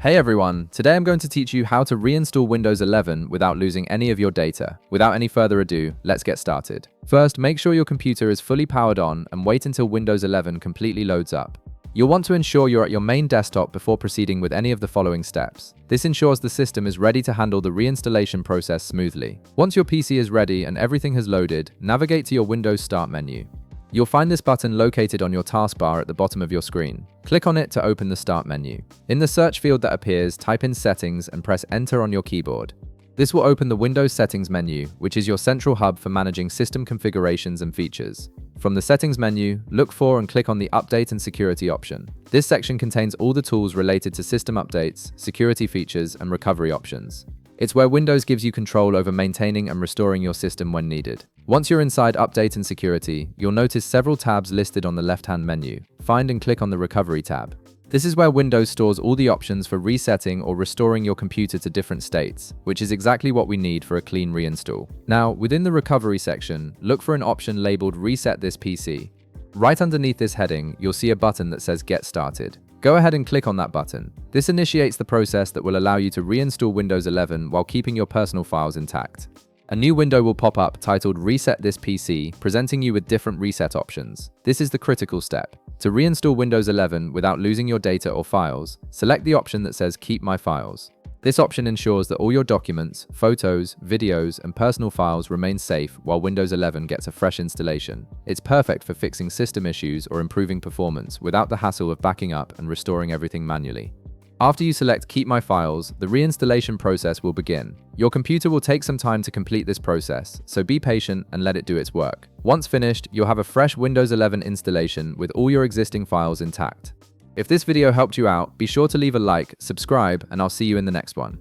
Hey everyone, today I'm going to teach you how to reinstall Windows 11 without losing any of your data. Without any further ado, let's get started. First, make sure your computer is fully powered on and wait until Windows 11 completely loads up. You'll want to ensure you're at your main desktop before proceeding with any of the following steps. This ensures the system is ready to handle the reinstallation process smoothly. Once your PC is ready and everything has loaded, navigate to your Windows Start menu. You'll find this button located on your taskbar at the bottom of your screen. Click on it to open the Start menu. In the search field that appears, type in Settings and press Enter on your keyboard. This will open the Windows Settings menu, which is your central hub for managing system configurations and features. From the Settings menu, look for and click on the Update and Security option. This section contains all the tools related to system updates, security features, and recovery options. It's where Windows gives you control over maintaining and restoring your system when needed. Once you're inside Update and Security, you'll notice several tabs listed on the left-hand menu. Find and click on the Recovery tab. This is where Windows stores all the options for resetting or restoring your computer to different states, which is exactly what we need for a clean reinstall. Now, within the Recovery section, look for an option labeled Reset this PC. Right underneath this heading, you'll see a button that says Get Started. Go ahead and click on that button. This initiates the process that will allow you to reinstall Windows 11 while keeping your personal files intact. A new window will pop up titled Reset this PC, presenting you with different reset options. This is the critical step. To reinstall Windows 11 without losing your data or files, select the option that says Keep My Files. This option ensures that all your documents, photos, videos, and personal files remain safe while Windows 11 gets a fresh installation. It's perfect for fixing system issues or improving performance without the hassle of backing up and restoring everything manually. After you select Keep My Files, the reinstallation process will begin. Your computer will take some time to complete this process, so be patient and let it do its work. Once finished, you'll have a fresh Windows 11 installation with all your existing files intact. If this video helped you out, be sure to leave a like, subscribe, and I'll see you in the next one.